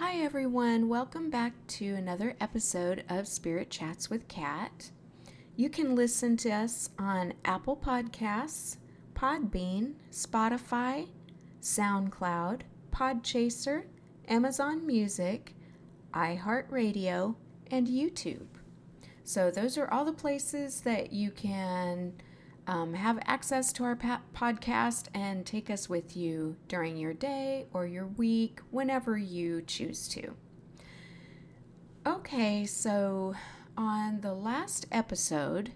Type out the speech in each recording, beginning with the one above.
Hi everyone, welcome back to another episode of Spirit Chats with Kat. You can listen to us on Apple Podcasts, Podbean, Spotify, SoundCloud, Podchaser, Amazon Music, iHeartRadio, and YouTube. So those are all the places that you can have access to our podcast and take us with you during your day or your week, whenever you choose to. Okay, so on the last episode,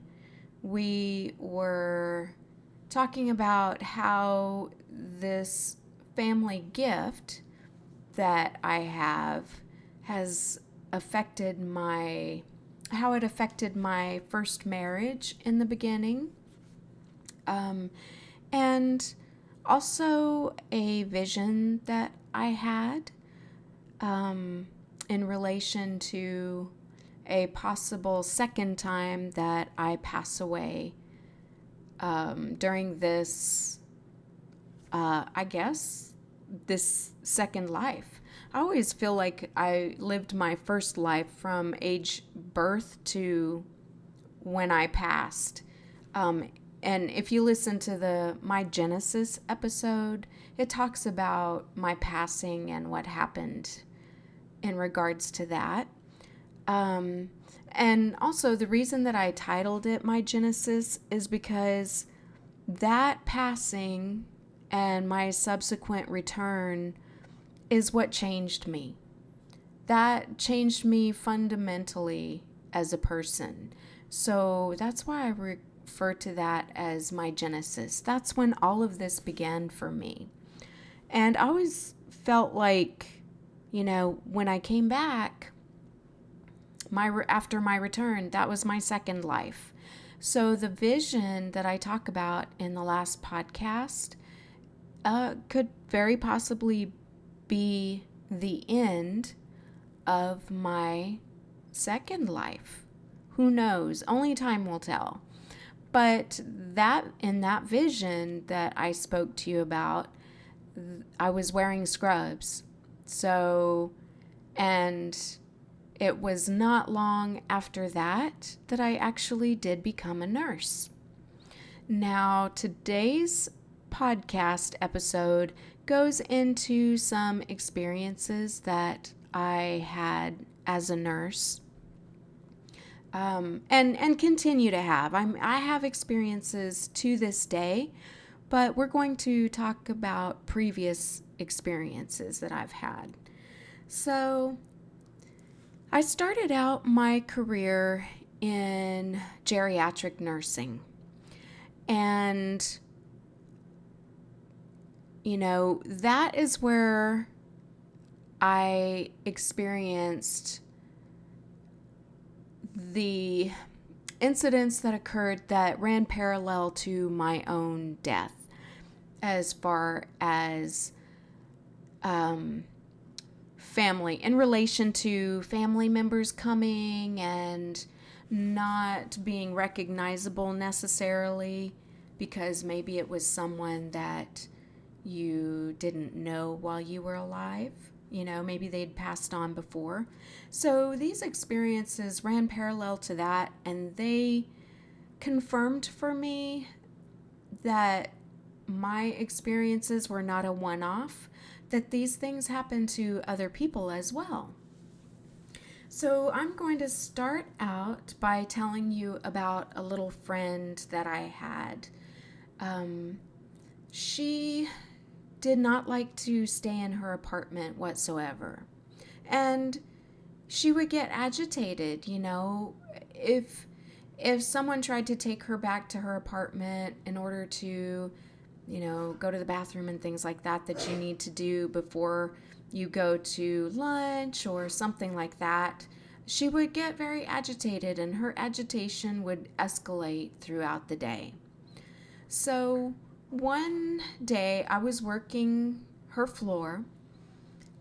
we were talking about how this family gift that I have has affected how it affected my first marriage in the beginning. And also a vision that I had in relation to a possible second time that I pass away during this, this second life. I always feel like I lived my first life from age birth to when I passed. And if you listen to my Genesis episode, it talks about my passing and what happened in regards to that. And also the reason that I titled it My Genesis is because that passing and my subsequent return is what changed me. That changed me fundamentally as a person. So that's why I refer to that as my Genesis. That's when all of this began for me. And I always felt like, when I came back, after my return, that was my second life. So the vision that I talk about in the last podcast could very possibly be the end of my second life. Who knows? Only time will tell. But in that vision that I spoke to you about, I was wearing scrubs. So, and it was not long after that I actually did become a nurse. Now, today's podcast episode goes into some experiences that I had as a nurse. And continue to have. I have experiences to this day, but we're going to talk about previous experiences that I've had. So, I started out my career in geriatric nursing. And, that is where I experienced the incidents that occurred that ran parallel to my own death, as far as family, in relation to family members coming and not being recognizable necessarily, because maybe it was someone that you didn't know while you were alive. Maybe they'd passed on before. So these experiences ran parallel to that, and they confirmed for me that my experiences were not a one-off, that these things happen to other people as well. So I'm going to start out by telling you about a little friend that I had. She did not like to stay in her apartment whatsoever. And she would get agitated, if someone tried to take her back to her apartment in order to, go to the bathroom and things like that you need to do before you go to lunch or something like that. She would get very agitated, and her agitation would escalate throughout the day. So one day I was working her floor,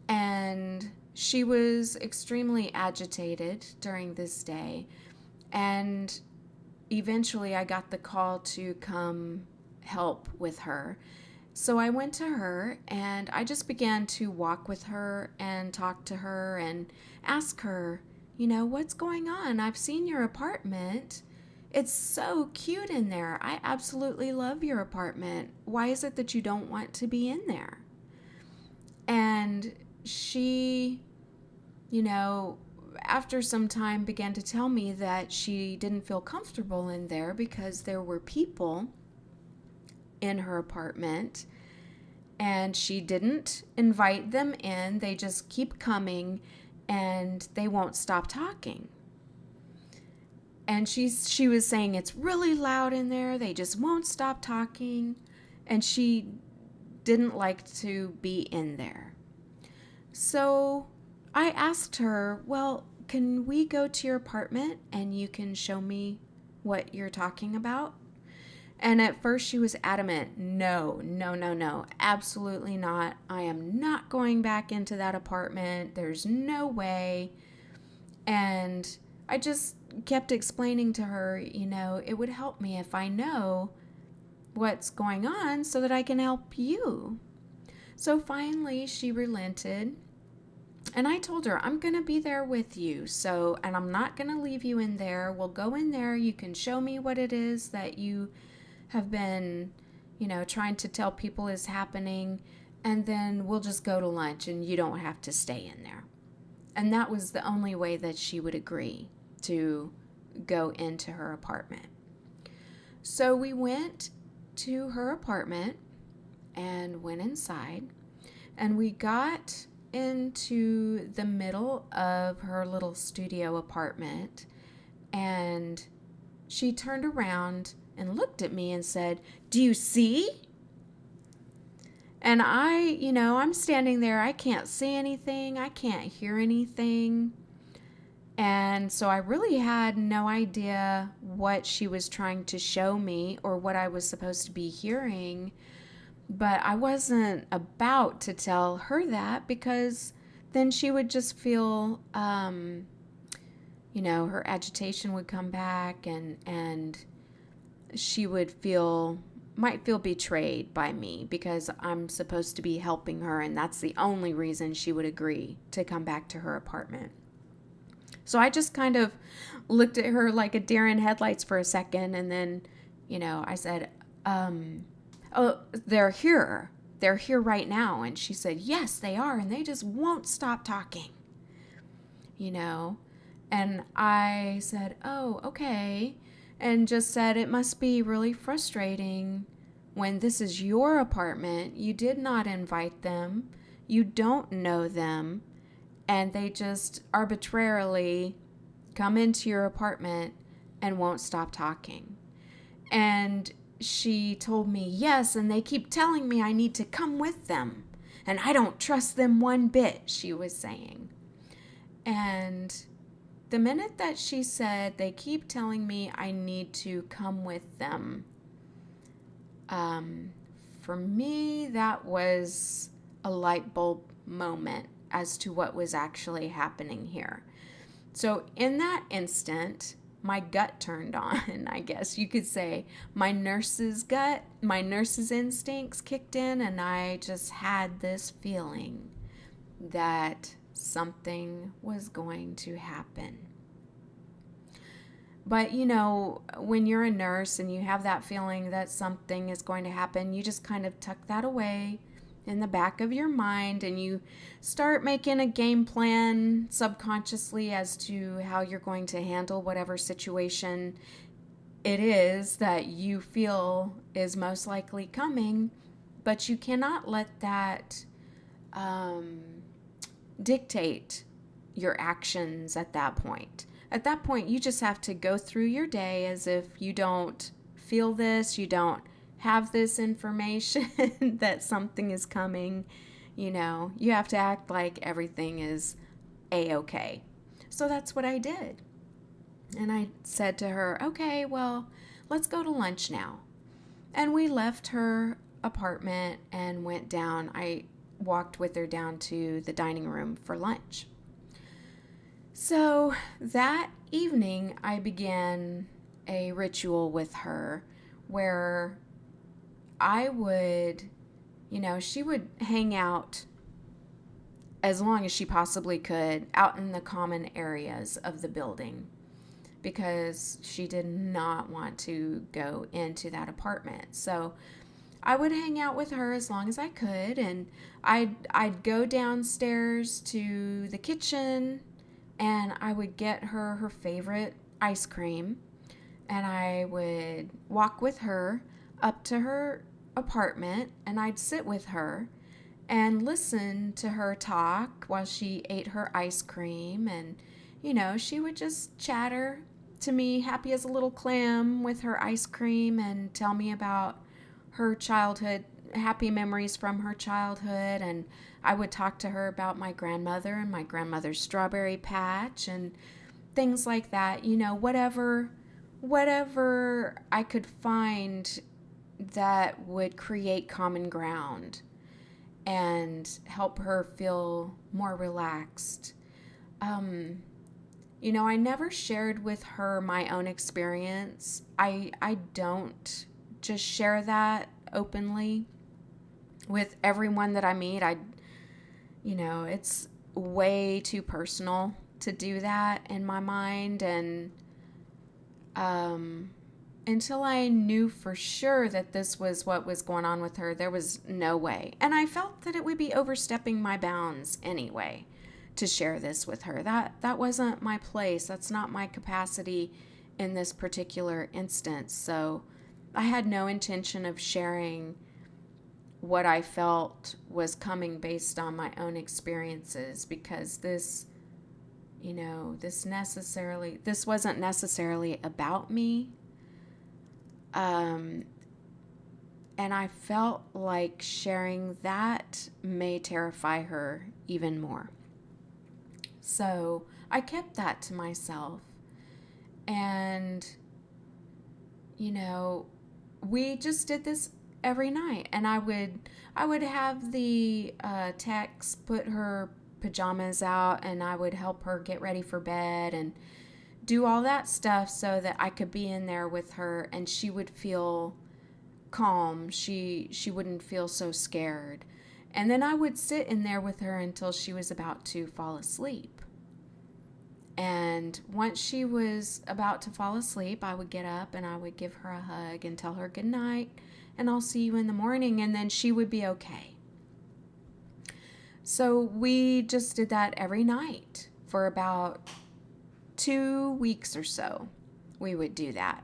and she was extremely agitated during this day, and eventually I got the call to come help with her. So I went to her and I just began to walk with her and talk to her and ask her, what's going on? I've seen your apartment. It's so cute in there. I absolutely love your apartment. Why is it that you don't want to be in there? And she, after some time began to tell me that she didn't feel comfortable in there because there were people in her apartment and she didn't invite them in. They just keep coming and they won't stop talking. And she was saying it's really loud in there. They just won't stop talking. And she didn't like to be in there. So I asked her, well, can we go to your apartment and you can show me what you're talking about? And at first she was adamant, no, absolutely not. I am not going back into that apartment. There's no way. And I just kept explaining to her, it would help me if I know what's going on so that I can help you. So finally she relented. And I told her, I'm going to be there with you. And I'm not going to leave you in there. We'll go in there. You can show me what it is that you have been, trying to tell people is happening. And then we'll just go to lunch and you don't have to stay in there. And that was the only way that she would agree to go into her apartment. So we went to her apartment and went inside. And we got into the middle of her little studio apartment, and she turned around and looked at me and said, "Do you see?" And I'm standing there. I can't see anything. I can't hear anything. And so I really had no idea what she was trying to show me or what I was supposed to be hearing. But I wasn't about to tell her that because then she would just feel, her agitation would come back and she might feel betrayed by me because I'm supposed to be helping her, and that's the only reason she would agree to come back to her apartment. So I just kind of looked at her like a deer in headlights for a second, and then, I said, "Oh, they're here. They're here right now." And she said, "Yes, they are, and they just won't stop talking." And I said, "Oh, okay." And just said, "It must be really frustrating when this is your apartment. You did not invite them. You don't know them. And they just arbitrarily come into your apartment and won't stop talking." And she told me, "Yes, and they keep telling me I need to come with them. And I don't trust them one bit," she was saying. And the minute that she said, "They keep telling me I need to come with them," for me, that was a light bulb moment as to what was actually happening here. So in that instant, my gut turned on, I guess you could say. My nurse's instincts kicked in, and I just had this feeling that something was going to happen. But, when you're a nurse and you have that feeling that something is going to happen, you just kind of tuck that away in the back of your mind and you start making a game plan subconsciously as to how you're going to handle whatever situation it is that you feel is most likely coming. But you cannot let that dictate your actions at that point. At that point, you just have to go through your day as if you don't feel this, you don't have this information that something is coming. You have to act like everything is A-okay. So that's what I did. And I said to her, "Okay, well, let's go to lunch now." And we left her apartment and went down. I walked with her down to the dining room for lunch. So that evening, I began a ritual with her where I would she would hang out as long as she possibly could out in the common areas of the building because she did not want to go into that apartment. So I would hang out with her as long as I could, and I'd go downstairs to the kitchen and I would get her favorite ice cream, and I would walk with her up to her apartment, and I'd sit with her and listen to her talk while she ate her ice cream. And, she would just chatter to me, happy as a little clam, with her ice cream and tell me about her childhood, happy memories from her childhood. And I would talk to her about my grandmother and my grandmother's strawberry patch and things like that. Whatever I could find that would create common ground and help her feel more relaxed. I never shared with her my own experience. I don't just share that openly with everyone that I meet. It's way too personal to do that in my mind. And until I knew for sure that this was what was going on with her, there was no way. And I felt that it would be overstepping my bounds anyway to share this with her. That wasn't my place. That's not my capacity in this particular instance. So I had no intention of sharing what I felt was coming based on my own experiences, because this wasn't necessarily about me. And I felt like sharing that may terrify her even more. So I kept that to myself. And, we just did this every night. And I would have the techs put her pajamas out, and I would help her get ready for bed and do all that stuff so that I could be in there with her and she would feel calm. She wouldn't feel so scared. And then I would sit in there with her until she was about to fall asleep. And once she was about to fall asleep, I would get up and I would give her a hug and tell her good night and I'll see you in the morning, and then she would be okay. So we just did that every night for about 2 weeks or so. We would do that.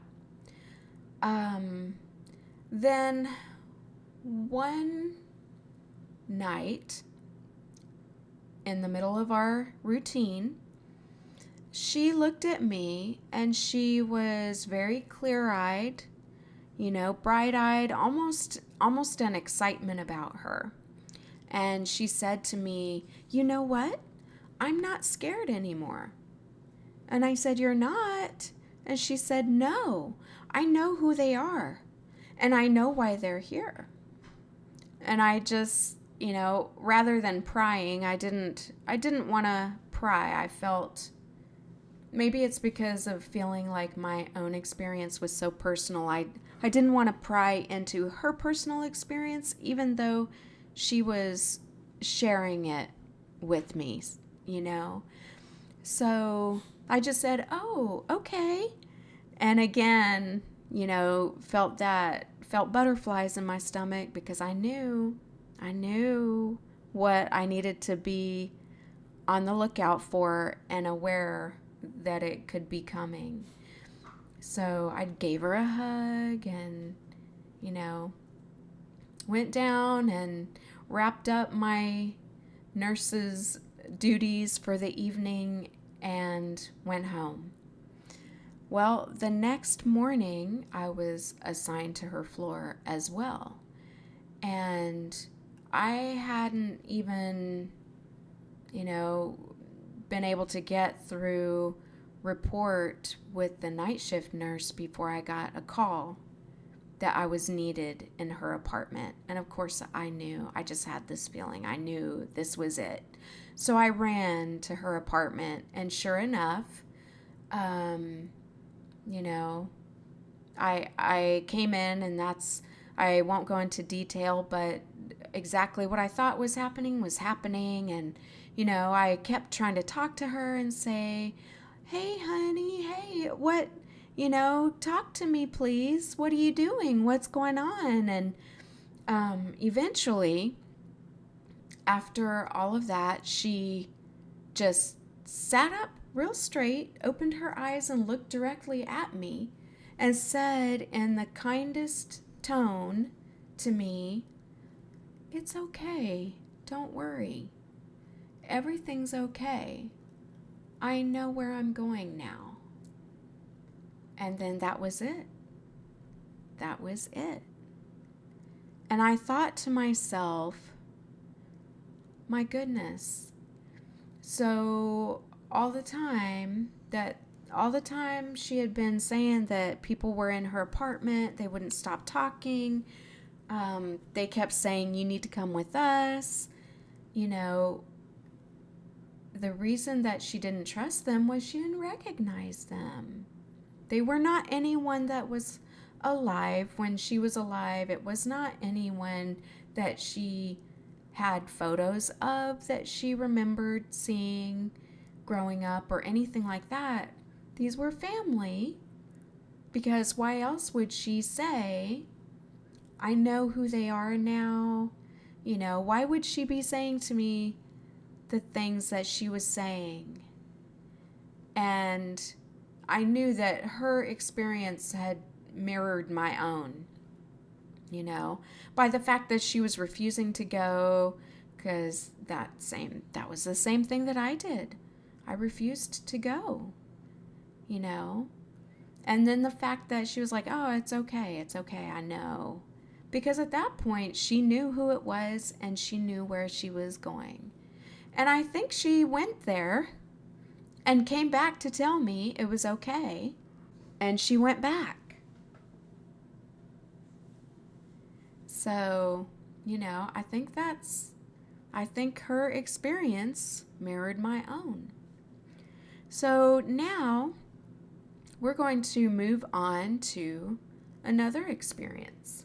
Then one night in the middle of our routine, she looked at me and she was very clear-eyed, bright-eyed, almost an excitement about her. And she said to me, "You know what? I'm not scared anymore." And I said, "You're not?" And she said, "No, I know who they are and I know why they're here." And I just, rather than prying, I didn't want to pry. I felt, maybe it's because of feeling like my own experience was so personal. I didn't want to pry into her personal experience, even though she was sharing it with me, So I just said, "Oh, okay." And again, felt butterflies in my stomach because I knew what I needed to be on the lookout for and aware that it could be coming. So I gave her a hug and, went down and wrapped up my nurse's duties for the evening and went home. Well, the next morning I was assigned to her floor as well. And I hadn't even, been able to get through report with the night shift nurse before I got a call that I was needed in her apartment. And of course I just had this feeling. I knew this was it. So I ran to her apartment, and sure enough, I came in, and I won't go into detail, but exactly what I thought was happening. And, I kept trying to talk to her and say, hey, honey, hey, what, talk to me, please. What are you doing? What's going on? And eventually, after all of that, she just sat up real straight, opened her eyes, and looked directly at me and said in the kindest tone to me, "It's okay. Don't worry. Everything's okay. I know where I'm going now." And then that was it. That was it. And I thought to myself, my goodness. So all the time she had been saying that people were in her apartment, they wouldn't stop talking. They kept saying, "You need to come with us." The reason that she didn't trust them was she didn't recognize them. They were not anyone that was alive when she was alive. It was not anyone that she had photos of that she remembered seeing growing up or anything like that. These were family, because why else would she say, "I know who they are now"? Why would she be saying to me the things that she was saying? And I knew that her experience had mirrored my own, by the fact that she was refusing to go, because that was the same thing that I did. I refused to go, and then the fact that she was like, "Oh, it's okay, I know," because at that point she knew who it was and she knew where she was going. And I think she went there and came back to tell me it was okay, and she went back. So, I think her experience mirrored my own. So now we're going to move on to another experience.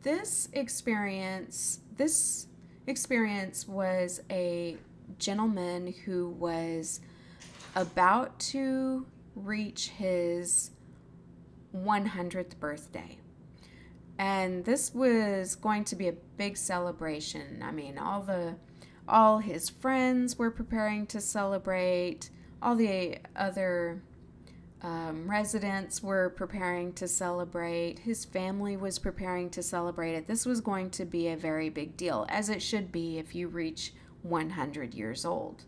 This experience was a gentleman who was about to reach his 100th birthday. And this was going to be a big celebration. I mean, all his friends were preparing to celebrate. All the other residents were preparing to celebrate. His family was preparing to celebrate it. This was going to be a very big deal, as it should be if you reach 100 years old.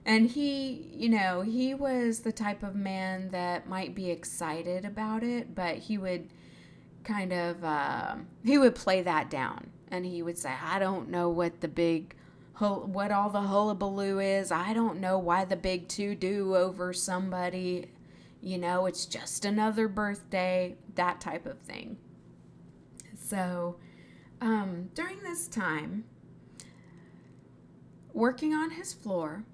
And he was the type of man that might be excited about it, but he would kind of, he would play that down. And he would say, "I don't know what what all the hullabaloo is. I don't know why the big to-do over somebody. It's just another birthday," that type of thing. So, during this time, working on his floor,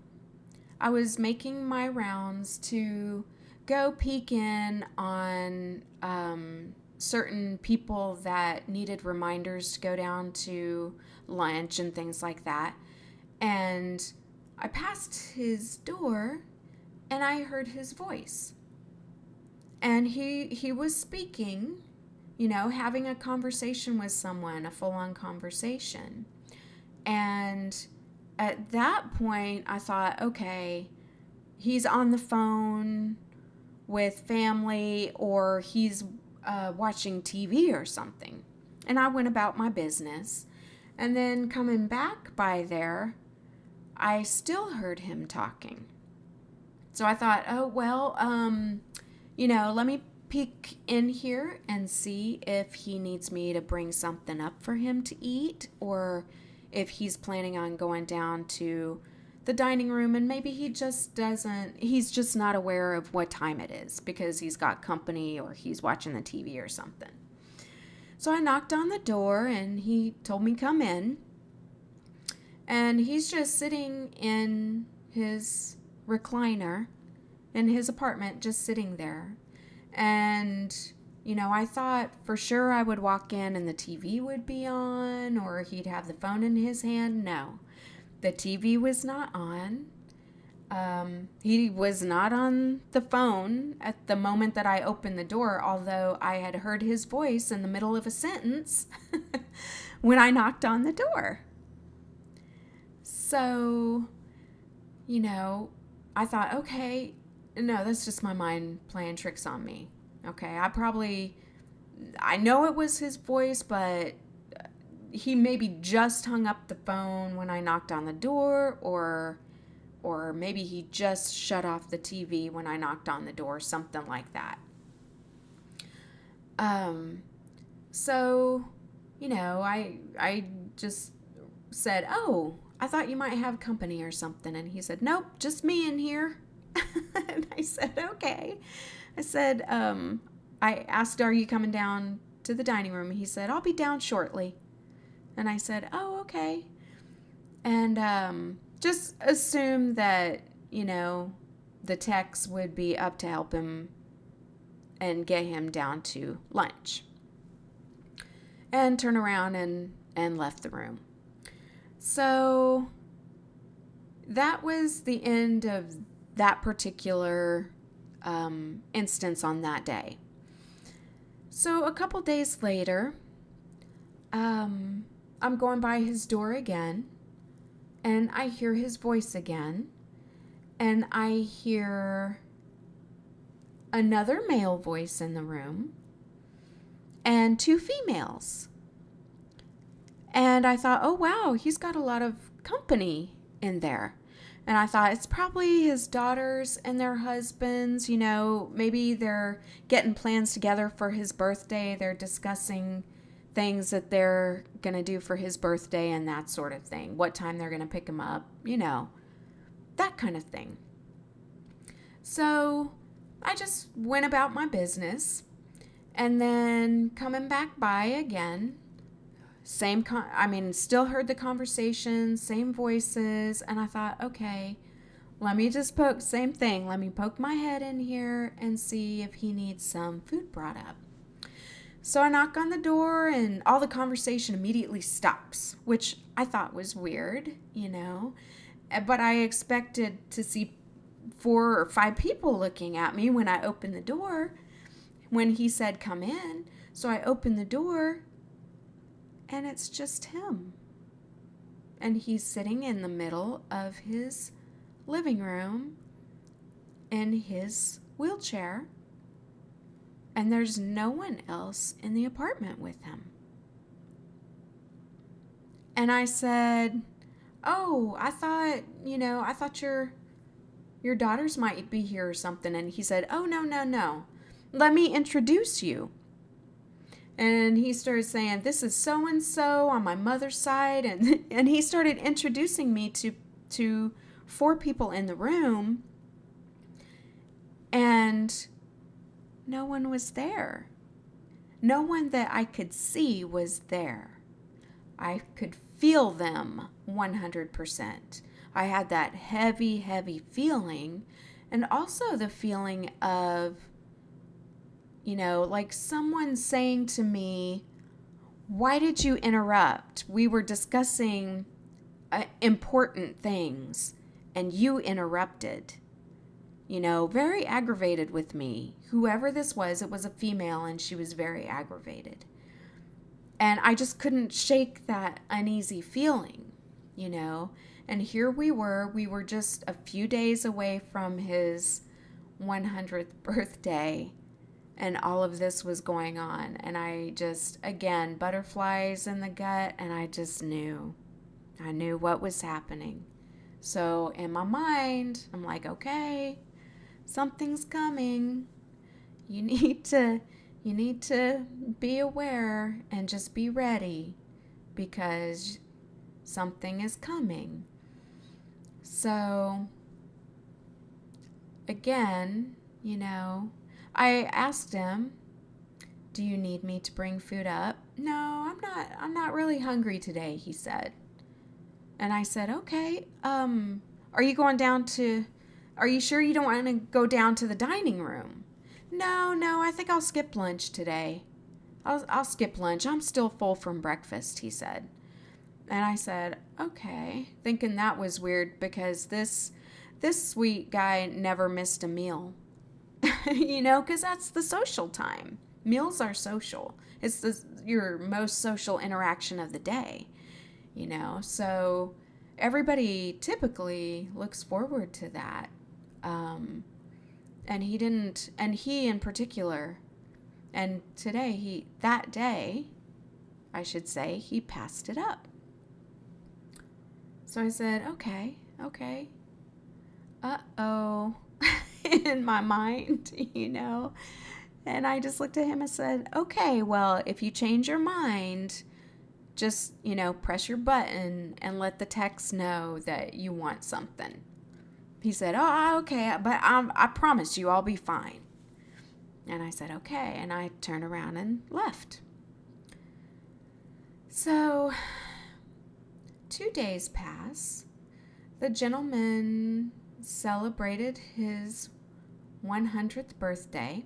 I was making my rounds to go peek in on certain people that needed reminders to go down to lunch and things like that. And I passed his door and I heard his voice. And he was speaking, having a conversation with someone, a full-on conversation. And at that point, I thought, okay, he's on the phone with family, or he's watching TV or something. And I went about my business. And then coming back by there, I still heard him talking. So I thought, oh, well, let me peek in here and see if he needs me to bring something up for him to eat, or if he's planning on going down to the dining room, and maybe he's just not aware of what time it is because he's got company or he's watching the TV or something. So I knocked on the door and he told me come in, and he's just sitting in his recliner in his apartment, just sitting there. And I thought for sure I would walk in and the TV would be on or he'd have the phone in his hand. No, the TV was not on. He was not on the phone at the moment that I opened the door, although I had heard his voice in the middle of a sentence when I knocked on the door. So, I thought, okay, no, that's just my mind playing tricks on me. Okay, I know it was his voice, but he maybe just hung up the phone when I knocked on the door, or maybe he just shut off the TV when I knocked on the door, something like that. So, I just said, "Oh, I thought you might have company or something." And he said, "Nope, just me in here." And I said, "Okay." I said, I asked, "Are you coming down to the dining room?" He said, "I'll be down shortly." And I said, "Oh, okay." And just assume that, the techs would be up to help him and get him down to lunch. And turn around and left the room. So that was the end of that particular instance on that day. So a couple days later, I'm going by his door again, and I hear his voice again, and I hear another male voice in the room, and 2 females. And I thought, oh wow, he's got a lot of company in there. And I thought, it's probably his daughters and their husbands, maybe they're getting plans together for his birthday. They're discussing things that they're going to do for his birthday and that sort of thing. What time they're going to pick him up, that kind of thing. So I just went about my business, and then coming back by again, still heard the conversation, same voices, and I thought, okay, let me poke my head in here and see if he needs some food brought up. So I knock on the door, and all the conversation immediately stops, which I thought was weird, but I expected to see 4 or 5 people looking at me when I opened the door when he said, "Come in." So I opened the door, and it's just him. And he's sitting in the middle of his living room in his wheelchair, and there's no one else in the apartment with him. And I said, "Oh, I thought your daughters might be here or something." And he said, "Oh, no. Let me introduce you." And he started saying, "This is so-and-so on my mother's side." And he started introducing me to 4 people in the room. And no one was there. No one that I could see was there. I could feel them 100%. I had that heavy, heavy feeling, and also the feeling of, like someone saying to me, "Why did you interrupt? We were discussing important things, and you interrupted." Very aggravated with me. Whoever this was, it was a female, and she was very aggravated. And I just couldn't shake that uneasy feeling, And here we were just a few days away from his 100th birthday, and all of this was going on. And I just, again, butterflies in the gut, and I just knew. I knew what was happening. So in my mind, I'm like, okay, something's coming. You need to be aware and just be ready, because something is coming. So again, I asked him, "Do you need me to bring food up?" "No, I'm not really hungry today," he said. And I said, "Okay, are you sure you don't want to go down to the dining room?" No, I think I'll skip lunch today. I'll skip lunch. I'm still full from breakfast, he said. And I said, okay, thinking that was weird because this sweet guy never missed a meal. Because that's the social time. Meals are social. It's your most social interaction of the day, So everybody typically looks forward to that. And he didn't, and he in particular, and that day, I should say, he passed it up. So I said, okay. Uh-oh. In my mind, And I just looked at him and said, okay, well, if you change your mind, just, press your button and let the text know that you want something. He said, oh, okay, but I promise you I'll be fine. And I said, okay. And I turned around and left. So 2 days pass. The gentleman celebrated his 100th birthday.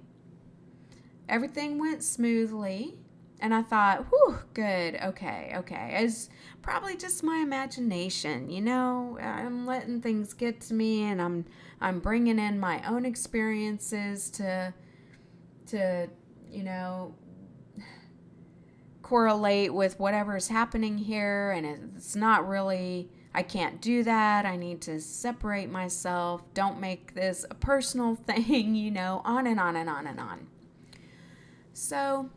Everything went smoothly. And I thought, whew, good, okay. It's probably just my imagination, I'm letting things get to me, and I'm bringing in my own experiences to correlate with whatever's happening here, and it's not really, I can't do that. I need to separate myself. Don't make this a personal thing, on and on and on and on. So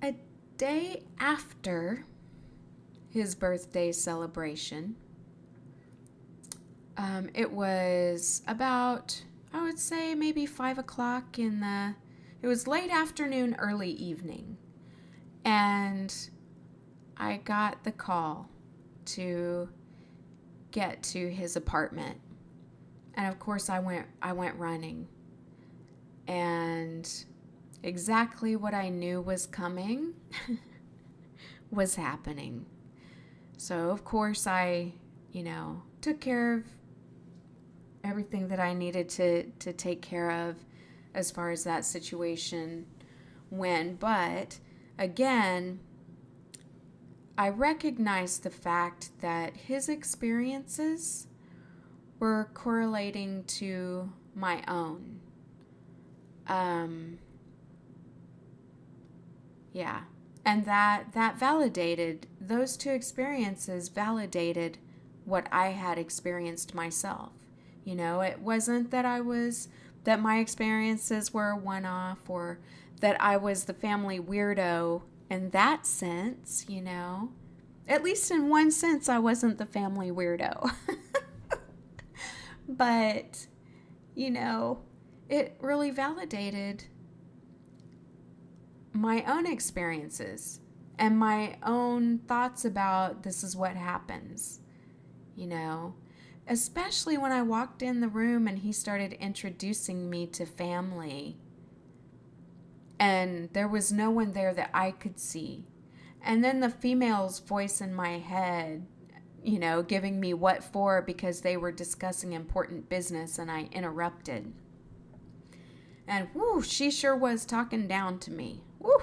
a day after his birthday celebration, it was about, I would say, maybe 5 o'clock it was late afternoon, early evening. And I got the call to get to his apartment. And of course I went running. And exactly what I knew was coming was happening. So, of course, I, took care of everything that I needed to take care of as far as that situation went. But, again, I recognized the fact that his experiences were correlating to my own. Yeah. And that validated, those two experiences validated what I had experienced myself. It wasn't that my experiences were a one-off, or that I was the family weirdo in that sense, At least in one sense, I wasn't the family weirdo. But, it really validated my own experiences and my own thoughts about this is what happens, especially when I walked in the room and he started introducing me to family, and there was no one there that I could see. And then the female's voice in my head, giving me what for because they were discussing important business and I interrupted. And whoo, she sure was talking down to me. Woo!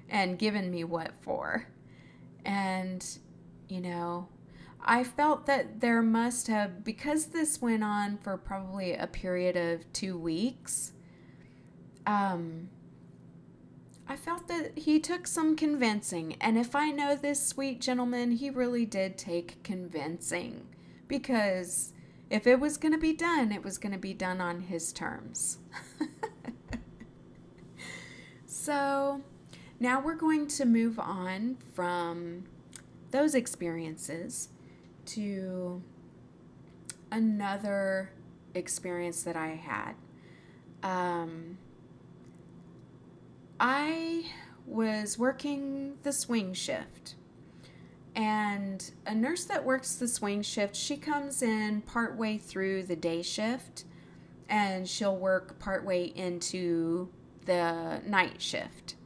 And giving me what for. And, I felt that there must have, because this went on for probably a period of 2 weeks, I felt that he took some convincing. And if I know this sweet gentleman, he really did take convincing. Because if it was going to be done, it was going to be done on his terms. So now we're going to move on from those experiences to another experience that I had. I was working the swing shift, and a nurse that works the swing shift, she comes in partway through the day shift, and she'll work partway into the night shift.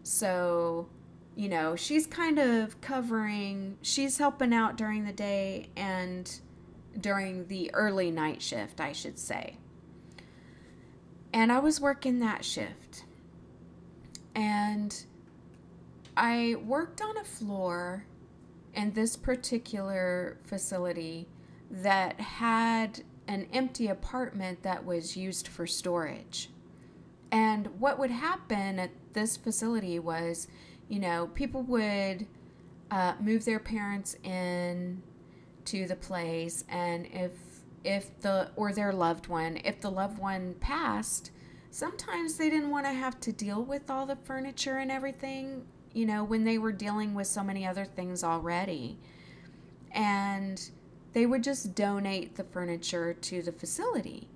So, she's kind of she's helping out during the day and during the early night shift, I should say. And I was working that shift. And I worked on a floor in this particular facility that had an empty apartment that was used for storage. And what would happen at this facility was, people would move their parents in to the place, and if their loved one, if the loved one passed, sometimes they didn't want to have to deal with all the furniture and everything, when they were dealing with so many other things already. And they would just donate the furniture to the facility.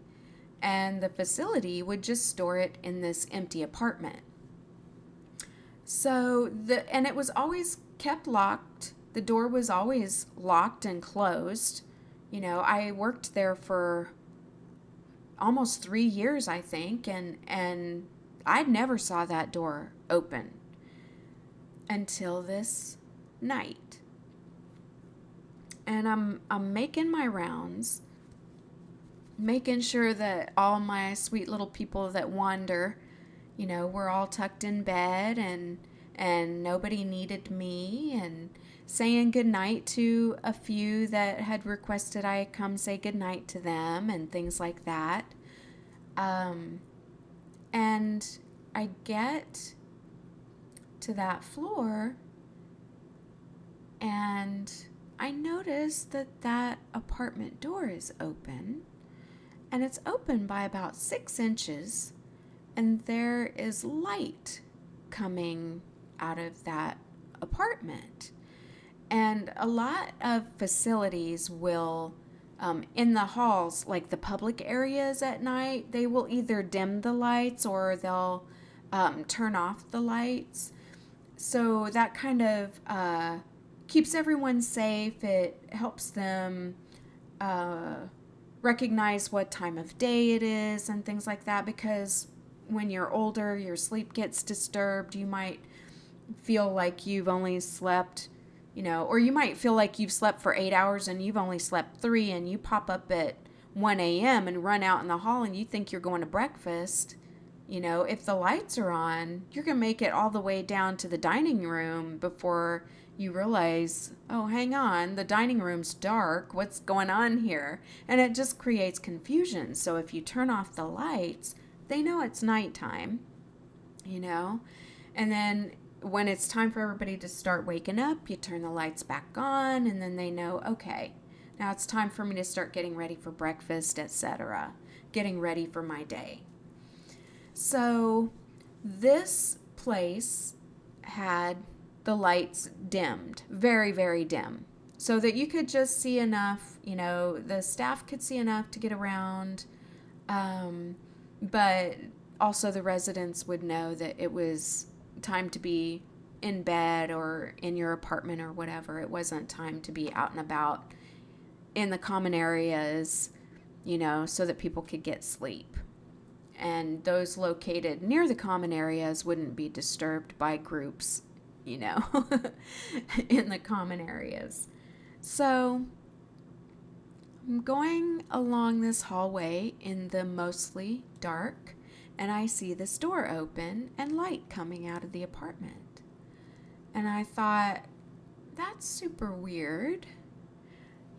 And the facility would just store it in this empty apartment. And it was always kept locked. The door was always locked and closed. I worked there for almost 3 years, I think, and I never saw that door open until this night. And I'm making my rounds, making sure that all my sweet little people that wander, were all tucked in bed and nobody needed me, and saying goodnight to a few that had requested I come say goodnight to them and things like that. And I get to that floor and I notice that apartment door is open, and it's open by about 6 inches, and there is light coming out of that apartment. And a lot of facilities will, in the halls, like the public areas at night, they will either dim the lights or they'll turn off the lights. So that kind of keeps everyone safe. It helps them recognize what time of day it is and things like that, because when you're older, your sleep gets disturbed. You might feel like you've only slept, or you might feel like you've slept for 8 hours and you've only slept 3, and you pop up at 1 a.m. and run out in the hall and you think you're going to breakfast. If the lights are on, you're going to make it all the way down to the dining room before you realize, oh, hang on, the dining room's dark. What's going on here? And it just creates confusion. So if you turn off the lights, they know it's nighttime, and then when it's time for everybody to start waking up, you turn the lights back on, and then they know, okay, now it's time for me to start getting ready for breakfast, etc., getting ready for my day. So this place had the lights dimmed, very, very dim, so that you could just see enough, the staff could see enough to get around, but also the residents would know that it was time to be in bed or in your apartment or whatever. It wasn't time to be out and about in the common areas, so that people could get sleep. And those located near the common areas wouldn't be disturbed by groups, in the common areas. So I'm going along this hallway in the mostly dark, and I see this door open and light coming out of the apartment. And I thought, that's super weird,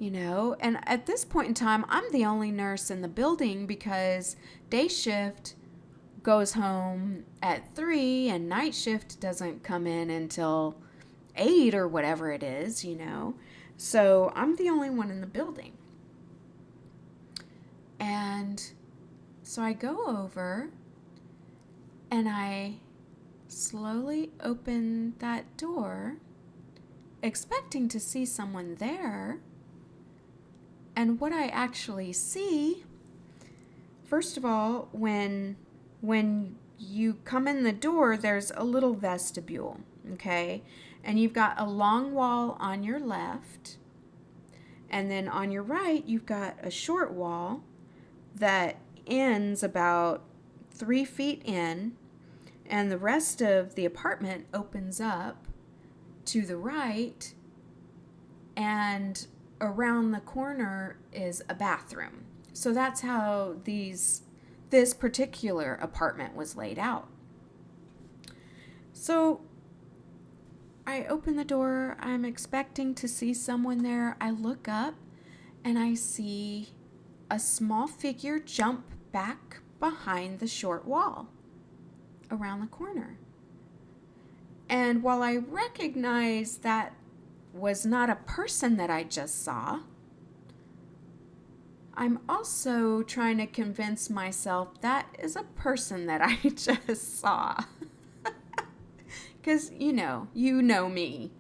And at this point in time, I'm the only nurse in the building because day shift goes home at 3 and night shift doesn't come in until 8 or whatever it is, So I'm the only one in the building. And so I go over and I slowly open that door, expecting to see someone there. And what I actually see, first of all, when you come in the door, there's a little vestibule, okay? And you've got a long wall on your left, and then on your right, you've got a short wall that ends about 3 feet in, and the rest of the apartment opens up to the right, and around the corner is a bathroom. So that's how these this particular apartment was laid out. So I open the door. I'm expecting to see someone there. I look up and I see a small figure jump back behind the short wall around the corner. And while I recognize that was not a person that I just saw, I'm also trying to convince myself that is a person that I just saw. Because, you know me.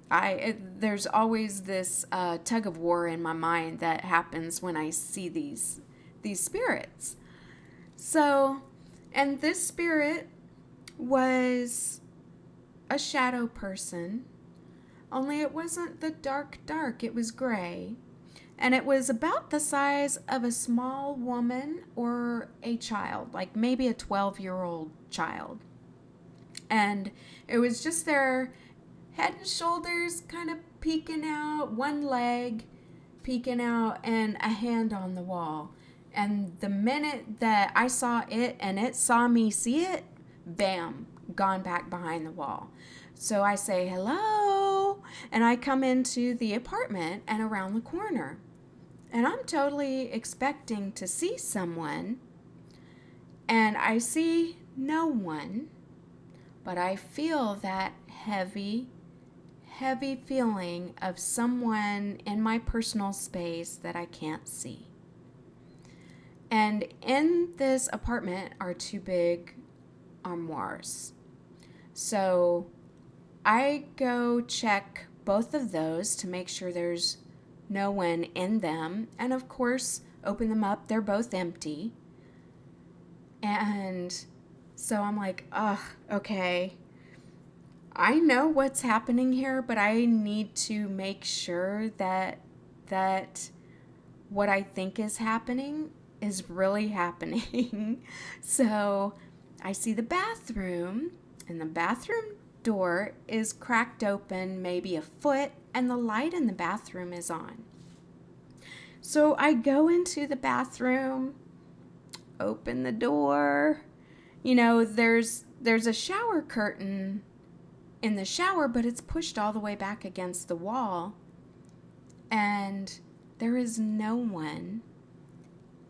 There's always this tug of war in my mind that happens when I see these spirits. So, and this spirit was a shadow person, only it wasn't the dark, it was gray. And it was about the size of a small woman or a child, like maybe a 12-year-old child. And it was just their head and shoulders kind of peeking out, one leg peeking out, and a hand on the wall. And the minute that I saw it and it saw me see it, bam, gone back behind the wall. So I say, hello, and I come into the apartment and around the corner. And I'm totally expecting to see someone, and I see no one, but I feel that heavy feeling of someone in my personal space that I can't see. And in this apartment are two big armoires. So I go check both of those to make sure there's no one in them. And of course, open them up. They're both empty. And so I'm like, okay. I know what's happening here, but I need to make sure that what I think is happening is really happening. So I see the bathroom, and the bathroom door is cracked open maybe a foot, and the light in the bathroom is on. So I go into the bathroom, open the door. There's a shower curtain in the shower, but it's pushed all the way back against the wall. And there is no one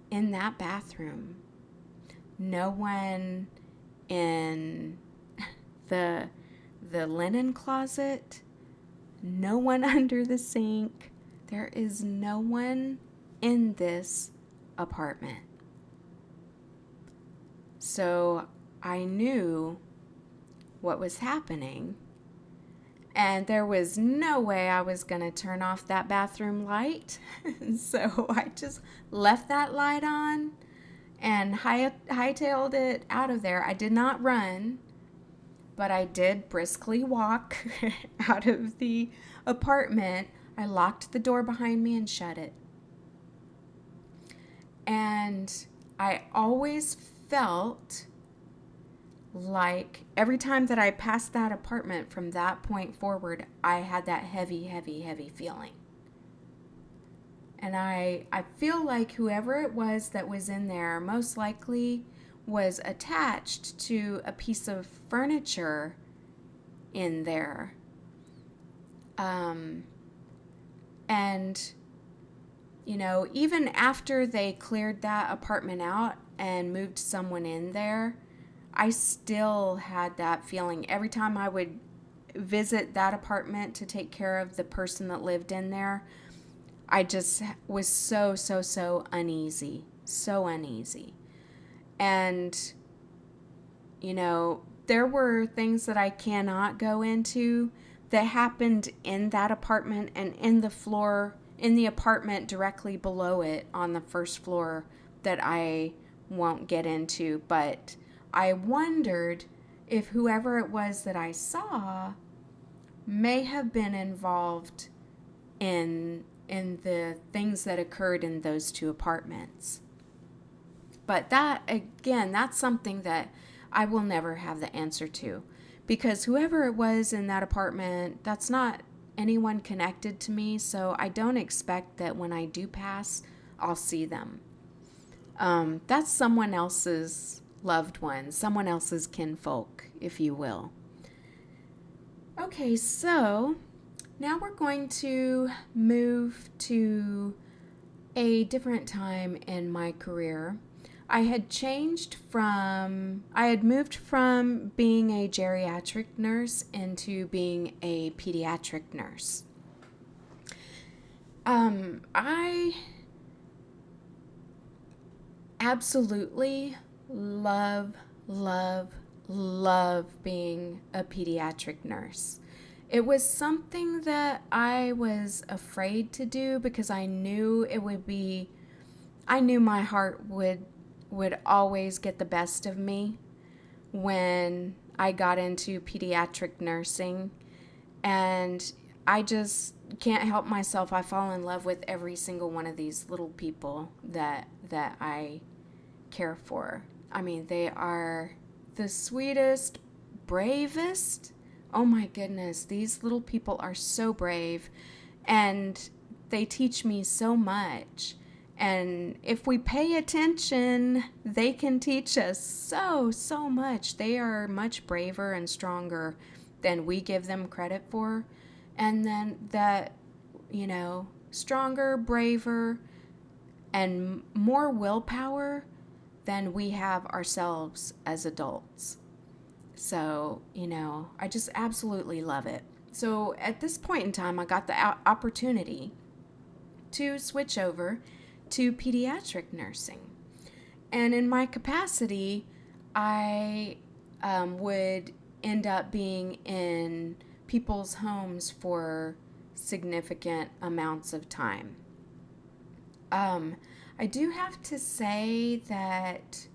in that bathroom. No one in the linen closet. No one under the sink. There is no one in this apartment. So I knew what was happening, and there was no way I was going to turn off that bathroom light. So I just left that light on and hightailed it out of there. I did not run, but I did briskly walk out of the apartment. I locked the door behind me and shut it. And I always felt like every time that I passed that apartment from that point forward, I had that heavy feeling. And I feel like whoever it was that was in there most likely was attached to a piece of furniture in there. And, even after they cleared that apartment out and moved someone in there, I still had that feeling. Every time I would visit that apartment to take care of the person that lived in there, I just was so uneasy. So uneasy. And, there were things that I cannot go into that happened in that apartment and in the apartment directly below it on the first floor that I won't get into. But I wondered if whoever it was that I saw may have been involved in the things that occurred in those two apartments. But that, again, that's something that I will never have the answer to, because whoever it was in that apartment, that's not anyone connected to me, so I don't expect that when I do pass, I'll see them. That's someone else's loved one, someone else's kinfolk, if you will. Okay, so now we're going to move to a different time in my career. I had moved from being a geriatric nurse into being a pediatric nurse. I absolutely love being a pediatric nurse. It was something that I was afraid to do because I knew my heart would always get the best of me when I got into pediatric nursing, and I just can't help myself. I fall in love with every single one of these little people that I care for. I mean, they are the sweetest, bravest. Oh my goodness, these little people are so brave, and they teach me so much. And if we pay attention, they can teach us so much. They are much braver and stronger than we give them credit for. And then that, stronger, braver, and more willpower than we have ourselves as adults. So, I just absolutely love it. So at this point in time, I got the opportunity to switch over to pediatric nursing. And in my capacity, I would end up being in people's homes for significant amounts of time. I do have to say that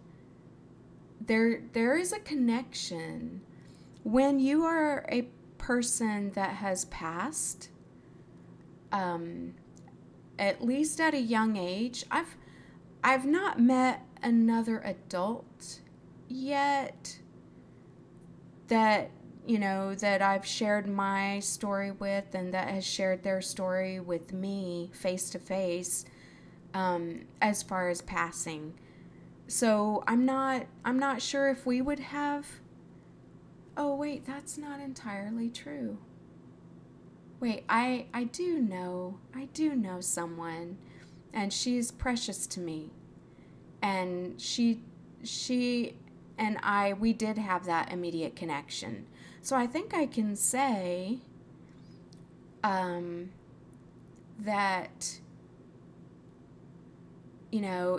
there is a connection when you are a person that has passed, at least at a young age. I've not met another adult yet that that I've shared my story with and that has shared their story with me face to face, as far as passing. So I'm not sure if we would have. Oh wait, that's not entirely true. Wait, I do know someone, and she's precious to me. And she and we did have that immediate connection. So I think I can say that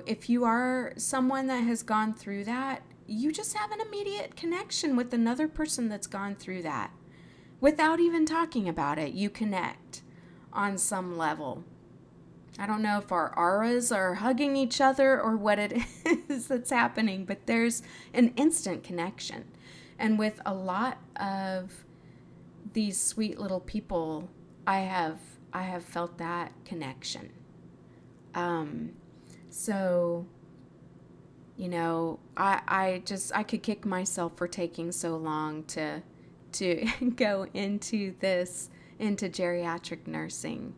if you are someone that has gone through that, you just have an immediate connection with another person that's gone through that. Without even talking about it, you connect on some level. I don't know if our auras are hugging each other or what it is that's happening, but there's an instant connection. And with a lot of these sweet little people, I have felt that connection. So, I could kick myself for taking so long to go into geriatric nursing.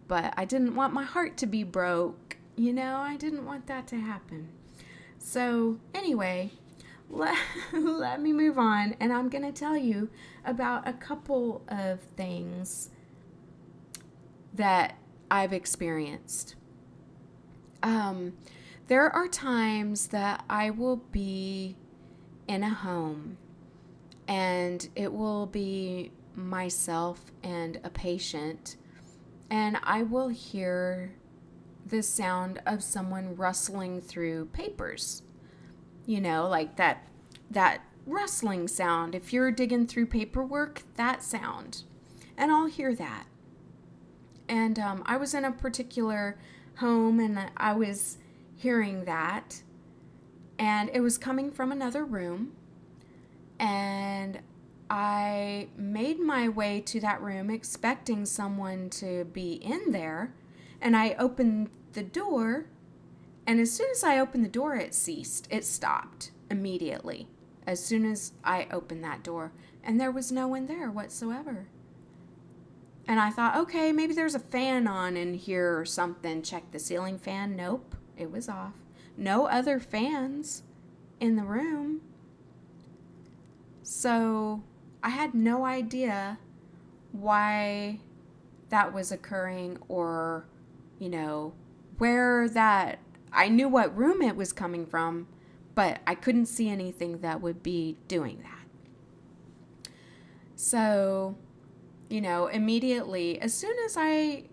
But I didn't want my heart to be broke. I didn't want that to happen. So anyway, let me move on, and I'm going to tell you about a couple of things that I've experienced. There are times that I will be in a home, and it will be myself and a patient, and I will hear the sound of someone rustling through papers. Like that rustling sound. If you're digging through paperwork, that sound. And I'll hear that. And I was in a particular home, and I was hearing that, and it was coming from another room, and I made my way to that room expecting someone to be in there, and I opened the door, and as soon as I opened the door, it ceased. It stopped immediately as soon as I opened that door, and there was no one there whatsoever. And I thought, okay, maybe there's a fan on in here or something. Check the ceiling fan. Nope, it was off. no other fans in the room. So I had no idea why that was occurring, or, where that, I knew what room it was coming from, but I couldn't see anything that would be doing that. So, immediately, as soon as I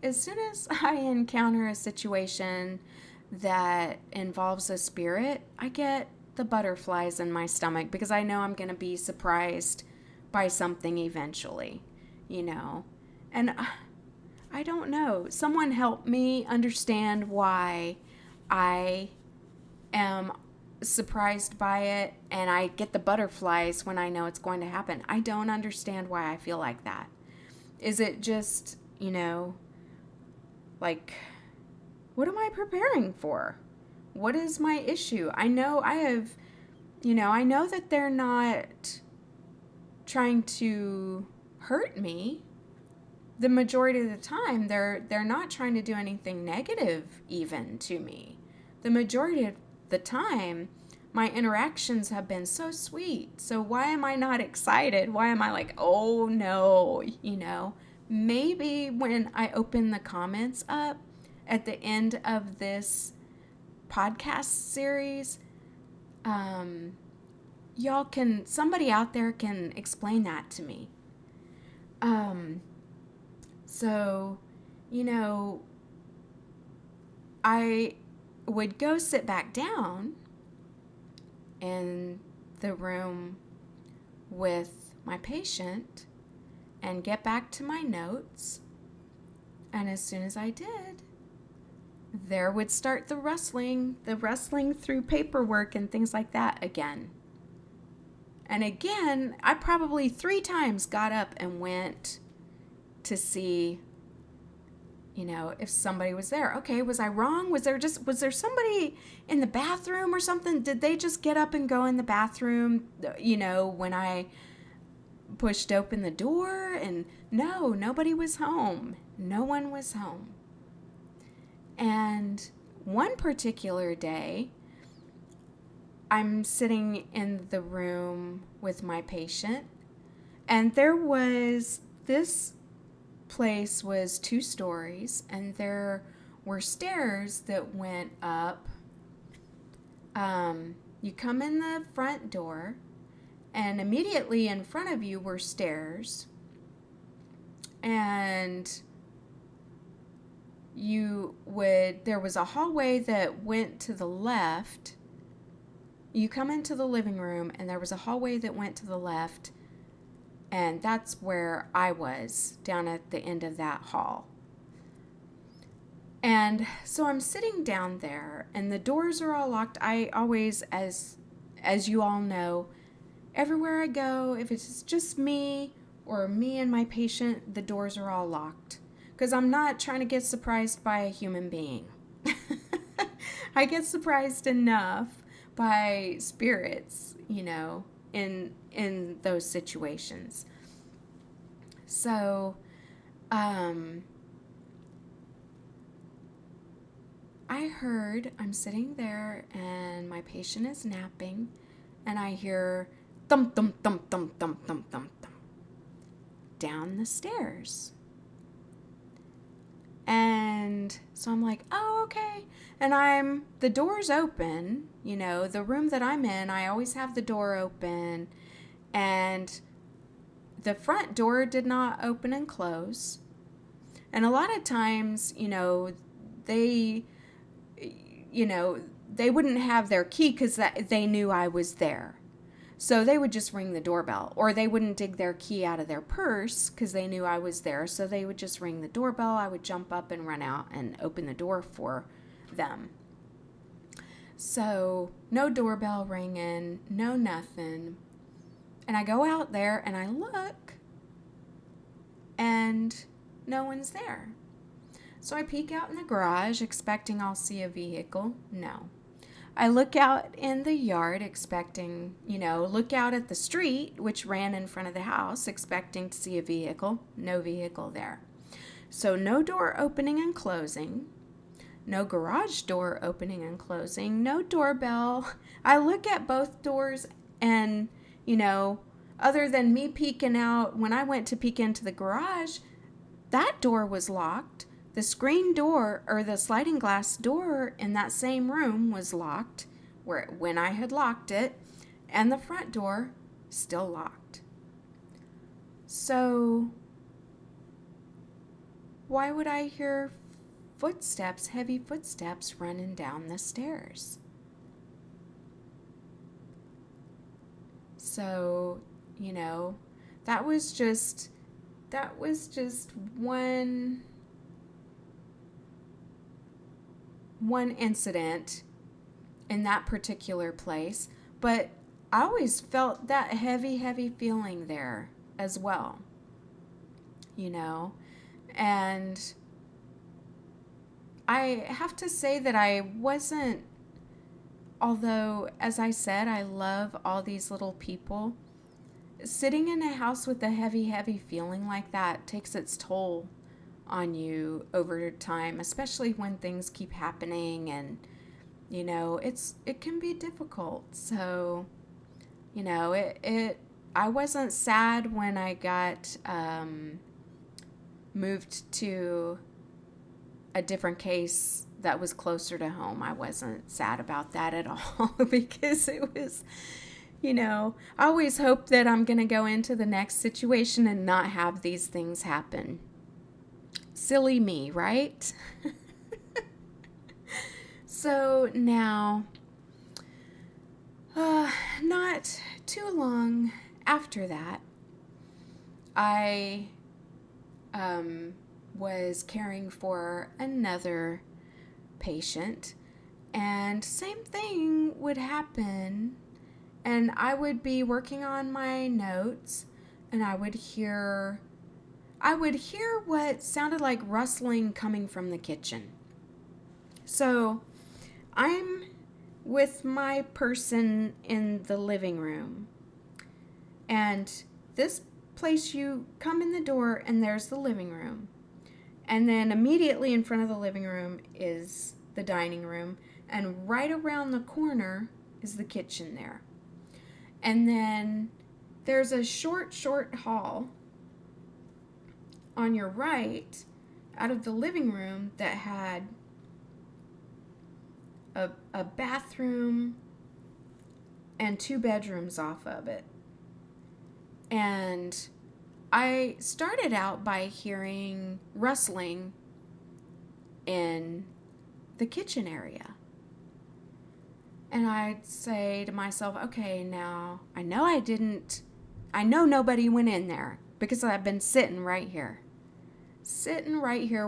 encounter a situation that involves a spirit, I get the butterflies in my stomach, because I know I'm going to be surprised by something eventually, And I don't know. Someone help me understand why I am surprised by it and I get the butterflies when I know it's going to happen. I don't understand why I feel like that. Is it just, like, what am I preparing for? What is my issue? I know that they're not trying to hurt me. The majority of the time, they're not trying to do anything negative even to me. The majority of the time, my interactions have been so sweet. So why am I not excited? Why am I like, oh no, Maybe when I open the comments up at the end of this podcast series, somebody out there can explain that to me. So, I would go sit back down in the room with my patient and get back to my notes. And as soon as I did, there would start the rustling through paperwork and things like that again. And again, I probably 3 times got up and went to see, if somebody was there. Okay, was I wrong? Was there somebody in the bathroom or something? Did they just get up and go in the bathroom, when I pushed open the door? And no, nobody was home. No one was home. And one particular day, I'm sitting in the room with my patient, and this place was 2 stories, and there were stairs that went up. You come in the front door, and immediately in front of you were stairs, and there was a hallway that went to the left. You come into the living room, and there was a hallway that went to the left, and that's where I was, down at the end of that hall. And so I'm sitting down there, and the doors are all locked. I always, as you all know, everywhere I go, if it's just me or me and my patient, the doors are all locked, because I'm not trying to get surprised by a human being. I get surprised enough by spirits, in those situations. So, I'm sitting there and my patient is napping, and I hear thump, thump, thump, thump, thump, thump, thump, thump down the stairs. And so I'm like, oh, okay. And the door's open, the room that I'm in, I always have the door open, and the front door did not open and close. And a lot of times, they wouldn't have their key because they knew I was there. So they would just ring the doorbell, or they wouldn't dig their key out of their purse because they knew I was there. So they would just ring the doorbell. I would jump up and run out and open the door for them. So no doorbell ringing, no nothing. And I go out there and I look, and no one's there. So I peek out in the garage expecting I'll see a vehicle. No. I look out in the yard expecting, look out at the street, which ran in front of the house, expecting to see a vehicle. No vehicle there. So no door opening and closing. no garage door opening and closing, no doorbell. I look at both doors and, other than me peeking out, when I went to peek into the garage, that door was locked. The screen door or the sliding glass door in that same room was locked when I had locked it, and the front door still locked. So why would I hear footsteps, heavy footsteps running down the stairs? So, that was just one incident in that particular place, but I always felt that heavy feeling there as well, and I have to say that I wasn't, although, as I said, I love all these little people, sitting in a house with a heavy feeling like that takes its toll on you over time, especially when things keep happening, and it can be difficult. So I wasn't sad when I got moved to a different case that was closer to home. I wasn't sad about that at all because it was, I always hope that I'm going to go into the next situation and not have these things happen. Silly me, right? So now, not too long after that, I was caring for another patient, and same thing would happen, and I would be working on my notes, and I would hear what sounded like rustling coming from the kitchen. So I'm with my person in the living room, and this place, you come in the door and there's the living room, and then immediately in front of the living room is the dining room, and right around the corner is the kitchen there. And then there's a short hall on your right out of the living room that had a bathroom and 2 bedrooms off of it. And I started out by hearing rustling in the kitchen area. And I'd say to myself, okay, now I know nobody went in there because I've been sitting right here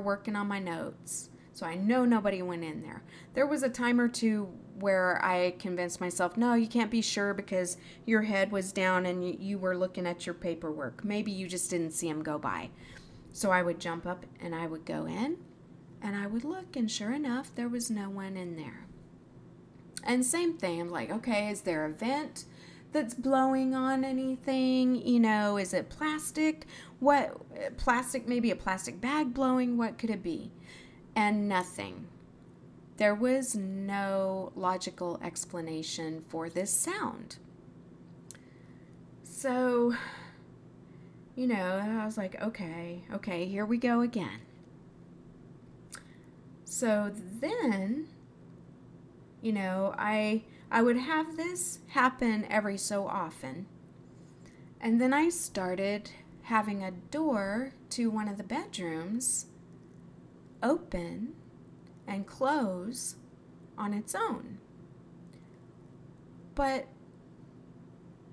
working on my notes. So I know nobody went in there. There was a time or two where I convinced myself, no, you can't be sure because your head was down and you were looking at your paperwork. Maybe you just didn't see him go by. So I would jump up and I would go in and I would look, and sure enough, there was no one in there. And same thing, I'm like, okay, is there a vent that's blowing on anything? Is it plastic? What plastic? Maybe a plastic bag blowing? What could it be? And nothing. There was no logical explanation for this sound. So, I was like, okay, here we go again. So then, I would have this happen every so often. And then I started having a door to one of the bedrooms open and close on its own. But,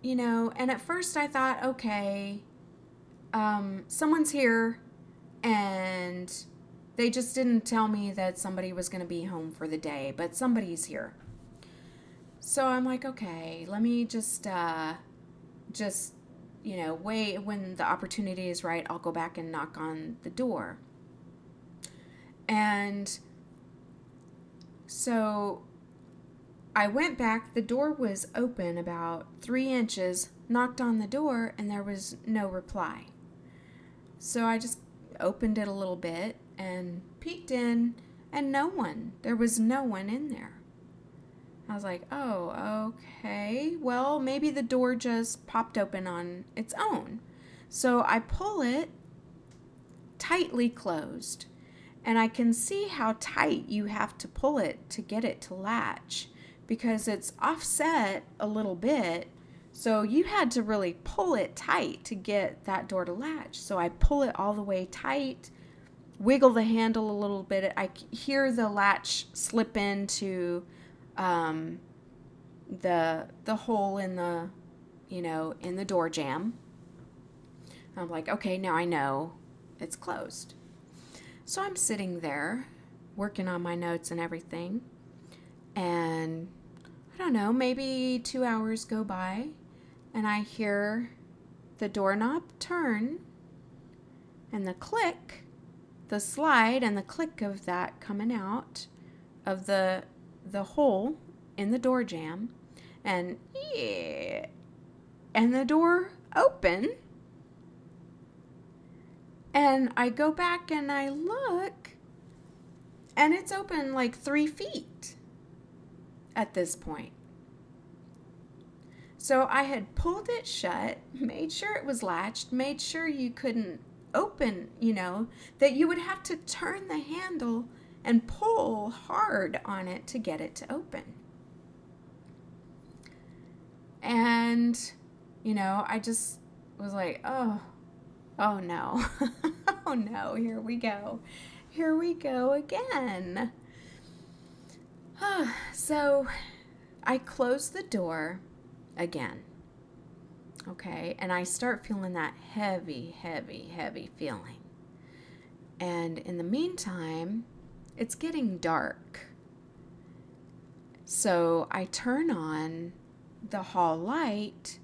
and at first I thought, okay, someone's here and they just didn't tell me that somebody was going to be home for the day, but somebody's here. So I'm like, okay, let me just wait. When the opportunity is right, I'll go back and knock on the door. And so I went back. The door was open about 3 inches, knocked on the door, and there was no reply. So I just opened it a little bit and peeked in, and there was no one in there. I was like, oh, okay. Well, maybe the door just popped open on its own. So I pull it tightly closed, and I can see how tight you have to pull it to get it to latch because it's offset a little bit. So you had to really pull it tight to get that door to latch. So I pull it all the way tight, wiggle the handle a little bit. I hear the latch slip into the hole in the, in the door jamb. I'm like, okay, now I know it's closed. So I'm sitting there working on my notes and everything. And I don't know, maybe 2 hours go by and I hear the doorknob turn and the click, the slide and the click of that coming out of the hole in the door jamb, and the door open, and I go back and I look, and it's open like 3 feet at this point. So I had pulled it shut, made sure it was latched, made sure you couldn't open, that you would have to turn the handle and pull hard on it to get it to open. And, I just was like, oh no. Oh no, here we go. Here we go again. So I close the door again. Okay, and I start feeling that heavy feeling. And in the meantime, it's getting dark. So I turn on the hall light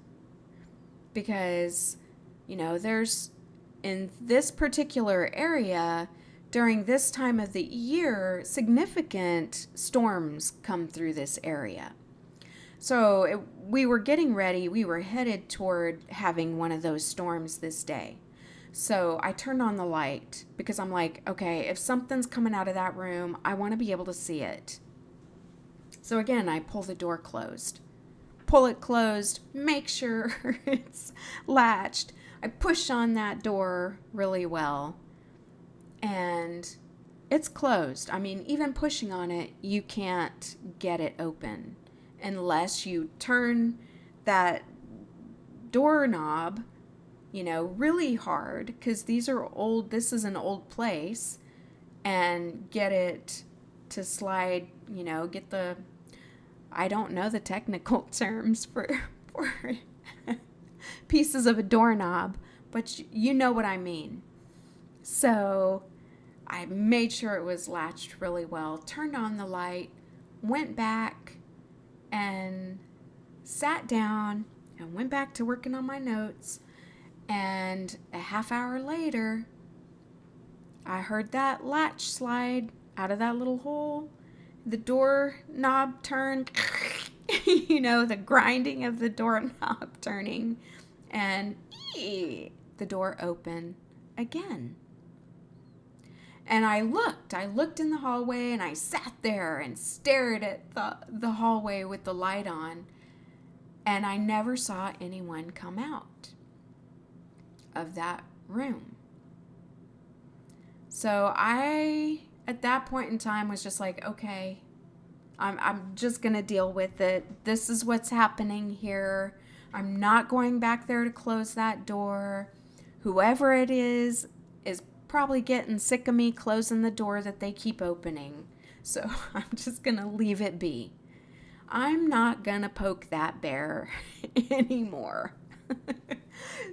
because, there's, in this particular area, during this time of the year, significant storms come through this area. So we were getting ready. We were headed toward having one of those storms this day. So I turned on the light because I'm like, okay, if something's coming out of that room, I want to be able to see it. So again, I pull the door closed. Pull it closed, make sure it's latched. I push on that door really well, and it's closed. I mean, even pushing on it, you can't get it open unless you turn that doorknob, really hard, because this is an old place, and get it to slide, get the, I don't know the technical terms for pieces of a doorknob, but you know what I mean. So I made sure it was latched really well, turned on the light, went back and sat down and went back to working on my notes. And a half hour later, I heard that latch slide out of that little hole. The doorknob turned, the grinding of the doorknob turning, and the door opened again. And I looked in the hallway, and I sat there and stared at the hallway with the light on, and I never saw anyone come out of that room. So I, at that point in time, was just like, okay, I'm just going to deal with it. This is what's happening here. I'm not going back there to close that door. Whoever it is probably getting sick of me closing the door that they keep opening. So I'm just going to leave it be. I'm not going to poke that bear anymore.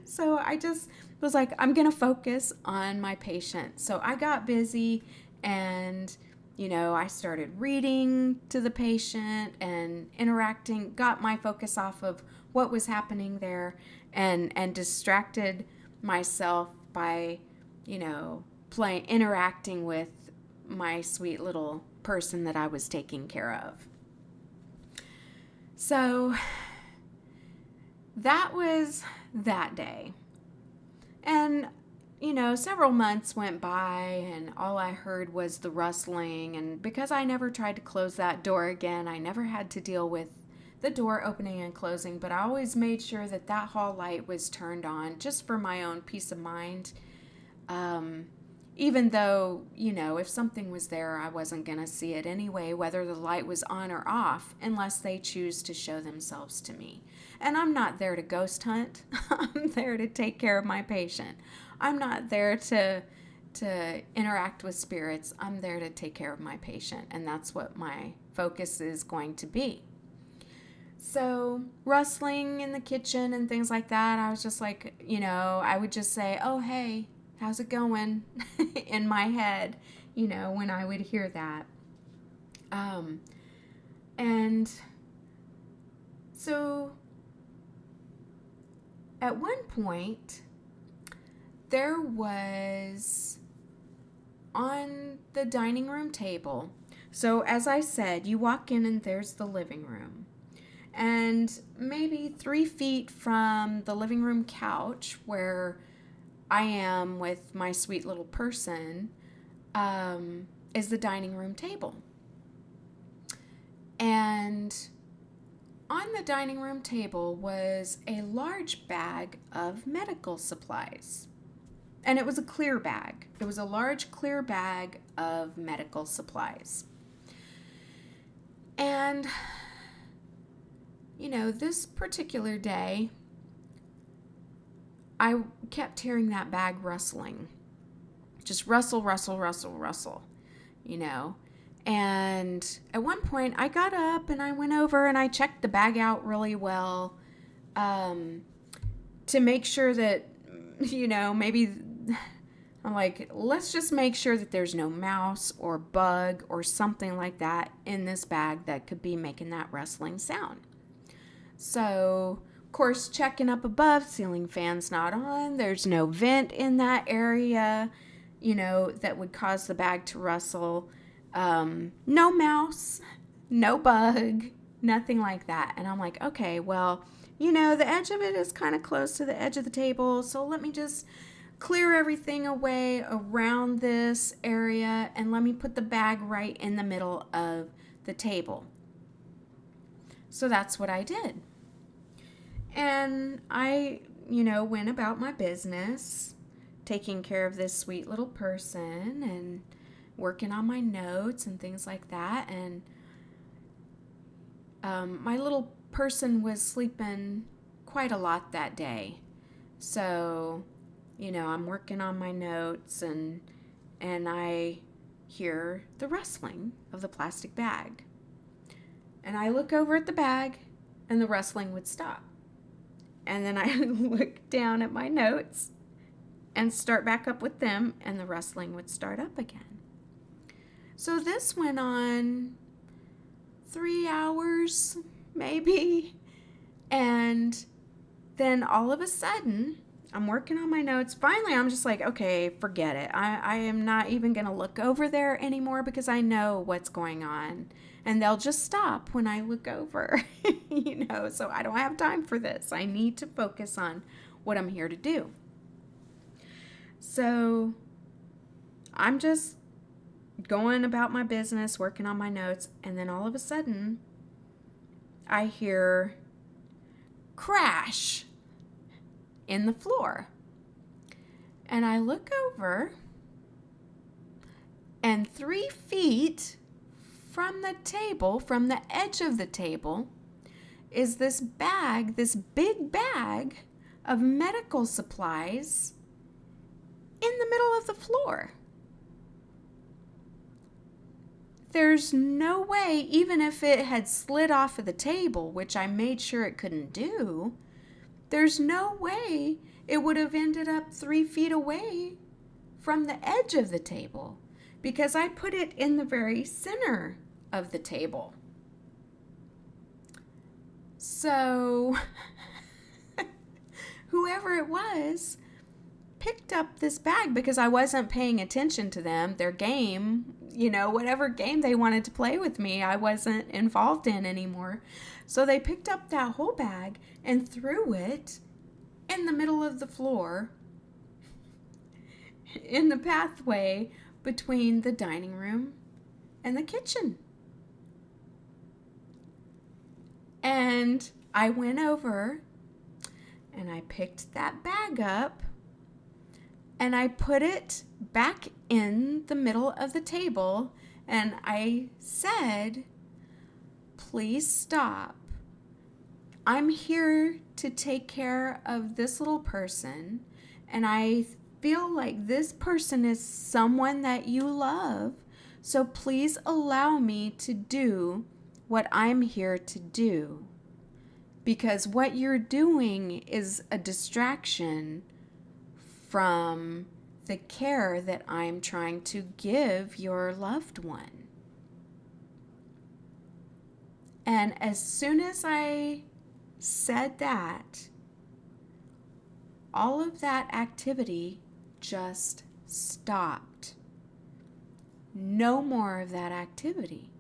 So I just was like, I'm going to focus on my patient. So I got busy and, I started reading to the patient and interacting, got my focus off of what was happening there, and distracted myself by, interacting with my sweet little person that I was taking care of. So that was that day. And several months went by and all I heard was the rustling. And because I never tried to close that door again, I never had to deal with the door opening and closing, but I always made sure that that hall light was turned on just for my own peace of mind. Even though, if something was there, I wasn't going to see it anyway, whether the light was on or off, unless they choose to show themselves to me. And I'm not there to ghost hunt. I'm there to take care of my patient. I'm not there to interact with spirits. I'm there to take care of my patient, and that's what my focus is going to be. So rustling in the kitchen and things like that, I was just like, I would just say, oh, hey, how's it going? in my head, when I would hear that. And so at one point, there was on the dining room table. So as I said, you walk in and there's the living room. And maybe 3 feet from the living room couch where I am with my sweet little person is the dining room table. And on the dining room table was a large bag of medical supplies. And it was a clear bag. It was a large clear bag of medical supplies. And this particular day, I kept hearing that bag rustling. Just rustle, rustle, rustle, rustle, And at one point, I got up and I went over and I checked the bag out really well to make sure that, maybe I'm like, let's just make sure that there's no mouse or bug or something like that in this bag that could be making that rustling sound. So, of course, checking up above, ceiling fan's not on. There's no vent in that area, that would cause the bag to rustle. No mouse, no bug, nothing like that. And I'm like, okay, well, the edge of it is kind of close to the edge of the table. So let me just clear everything away around this area and let me put the bag right in the middle of the table. So that's what I did. And I, went about my business, taking care of this sweet little person and working on my notes and things like that. And my little person was sleeping quite a lot that day. So, I'm working on my notes and I hear the rustling of the plastic bag. And I look over at the bag and the rustling would stop. And then I look down at my notes and start back up with them, and the rustling would start up again. So this went on 3 hours, maybe. And then all of a sudden, I'm working on my notes. Finally, I'm just like, okay, forget it. I am not even going to look over there anymore because I know what's going on. And they'll just stop when I look over, so I don't have time for this. I need to focus on what I'm here to do. So I'm just going about my business, working on my notes, and then all of a sudden, I hear crash in the floor. And I look over, and 3 feet from the table, from the edge of the table, is this bag, this big bag of medical supplies in the middle of the floor. There's no way, even if it had slid off of the table, which I made sure it couldn't do, there's no way it would have ended up 3 feet away from the edge of the table because I put it in the very center of the table. So whoever it was picked up this bag because I wasn't paying attention to them, their game, whatever game they wanted to play with me, I wasn't involved in anymore. So they picked up that whole bag and threw it in the middle of the floor in the pathway between the dining room and the kitchen. And I went over and I picked that bag up and I put it back in the middle of the table and I said, please stop. I'm here to take care of this little person, and I feel like this person is someone that you love, so please allow me to do what I'm here to do. Because what you're doing is a distraction from the care that I'm trying to give your loved one. And as soon as I said that, all of that activity just stopped. No more of that activity.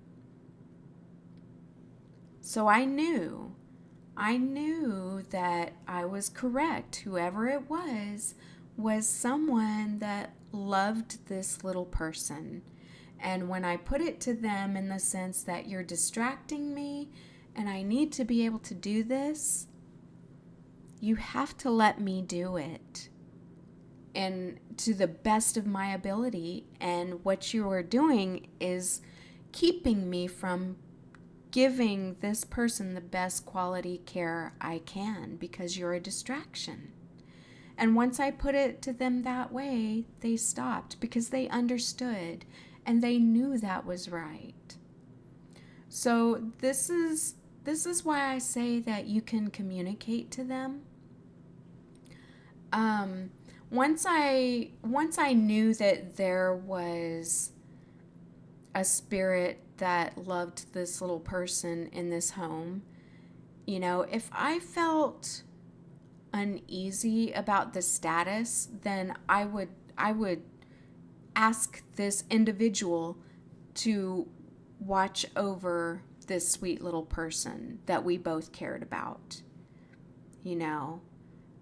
So I knew that I was correct. Whoever it was someone that loved this little person. And when I put it to them in the sense that you're distracting me and I need to be able to do this, you have to let me do it. And to the best of my ability. And what you are doing is keeping me from giving this person the best quality care I can because you're a distraction. And once I put it to them that way, they stopped because they understood and they knew that was right. So this is why I say that you can communicate to them. Once I knew that there was a spirit that loved this little person in this home, if I felt uneasy about the status, then I would ask this individual to watch over this sweet little person that we both cared about,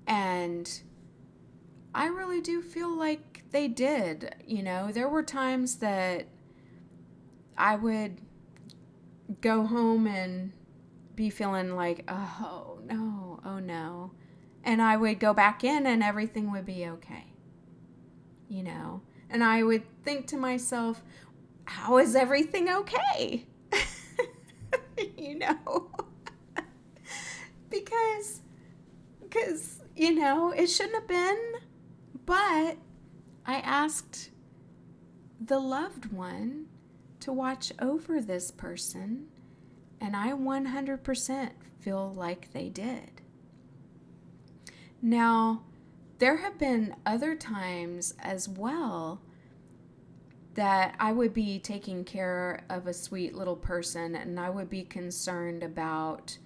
and I really do feel like they did. There were times that I would go home and be feeling like, oh no. And I would go back in and everything would be okay. And I would think to myself, how is everything okay? because it shouldn't have been, but I asked the loved one to watch over this person, and I 100% feel like they did. Now, there have been other times as well that I would be taking care of a sweet little person and I would be concerned about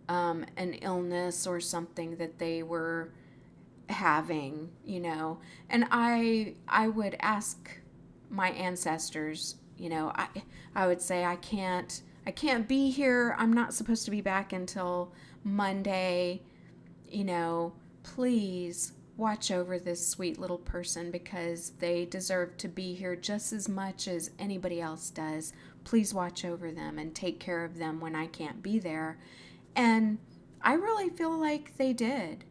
an illness or something that they were having, and I would ask my ancestors, I would say, I can't be here. I'm not supposed to be back until Monday. Please watch over this sweet little person because they deserve to be here just as much as anybody else does. Please watch over them and take care of them when I can't be there. And I really feel like they did,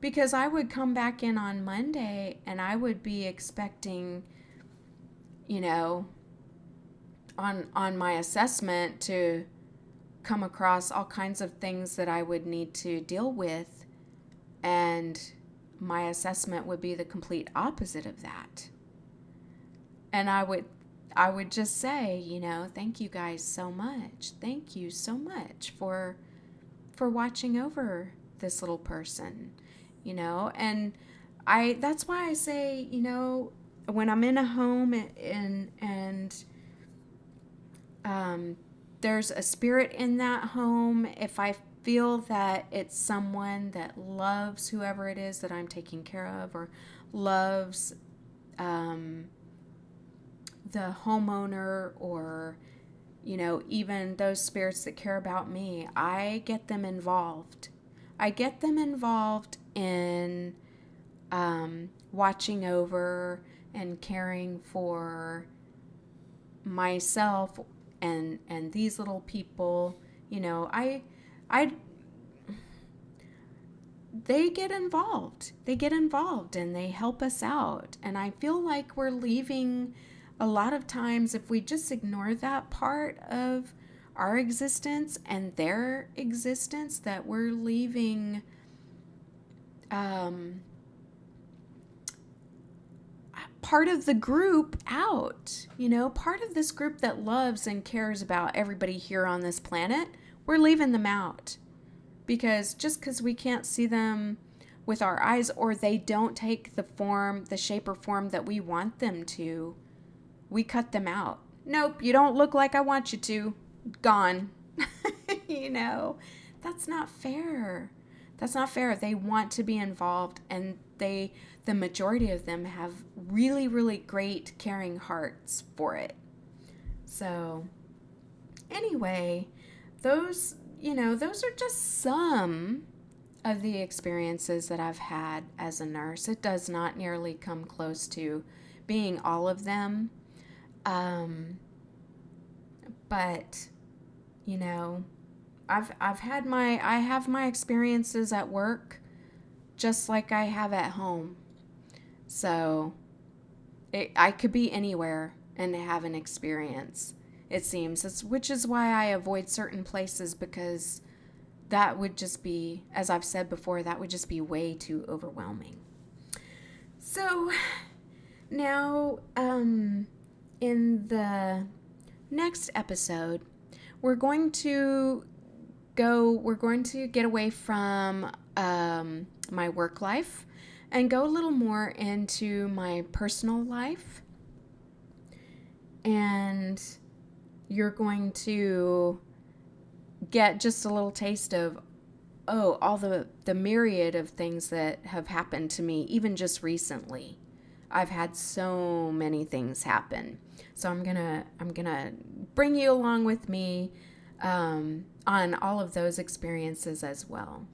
because I would come back in on Monday and I would be expecting, on my assessment to come across all kinds of things that I would need to deal with, and my assessment would be the complete opposite of that. And I would just say, thank you guys so much. Thank you so much for watching over this little person, and that's why I say, when I'm in a home and there's a spirit in that home, if I feel that it's someone that loves whoever it is that I'm taking care of, or loves the homeowner, or even those spirits that care about me, I get them involved. I get them involved in watching over, and caring for myself and these little people, I they get involved. They get involved and they help us out. And I feel like we're leaving a lot of times, if we just ignore that part of our existence and their existence, that we're leaving part of the group out. Part of this group that loves and cares about everybody here on this planet, we're leaving them out. Because just because we can't see them with our eyes, or they don't take the shape or form that we want them to, we cut them out. Nope, you don't look like I want you to. Gone. That's not fair. That's not fair. They want to be involved, and the majority of them have really, really great caring hearts for it. So anyway, those are just some of the experiences that I've had as a nurse. It does not nearly come close to being all of them. But I have my experiences at work just like I have at home. So I could be anywhere and have an experience, it seems. Which is why I avoid certain places, because that would just be, as I've said before, that would just be way too overwhelming. So now, in the next episode, we're going to get away from my work life and go a little more into my personal life. And you're going to get just a little taste of, all the myriad of things that have happened to me, even just recently. I've had so many things happen. So I'm gonna bring you along with me on all of those experiences as well.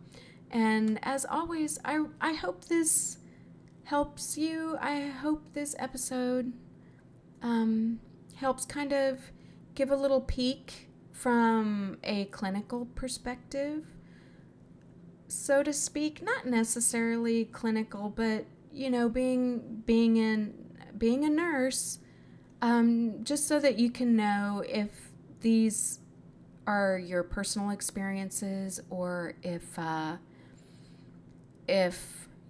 And as always, I hope this helps you. I hope this episode helps kind of give a little peek from a clinical perspective, so to speak. Not necessarily clinical, but being a nurse, just so that you can know if these are your personal experiences, or if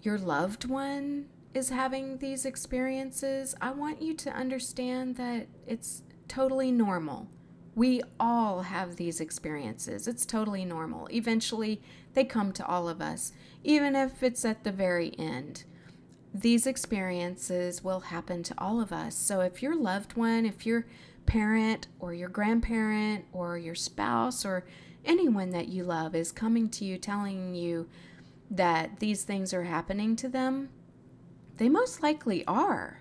your loved one is having these experiences. I want you to understand that it's totally normal. We all have these experiences. It's totally normal. Eventually, they come to all of us, even if it's at the very end. These experiences will happen to all of us. So if your loved one, if your parent or your grandparent or your spouse or anyone that you love is coming to you telling you that these things are happening to them, they most likely are.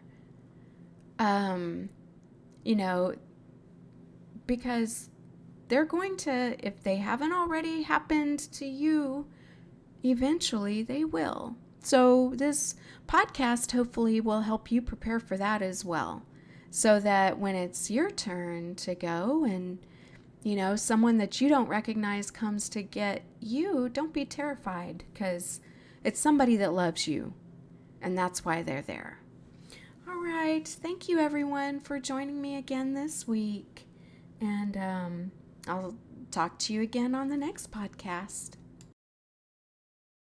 Because they're going to, if they haven't already happened to you, eventually they will. So this podcast hopefully will help you prepare for that as well, so that when it's your turn to go and, someone that you don't recognize comes to get you, don't be terrified, because it's somebody that loves you, and that's why they're there. All right. Thank you, everyone, for joining me again this week. And I'll talk to you again on the next podcast.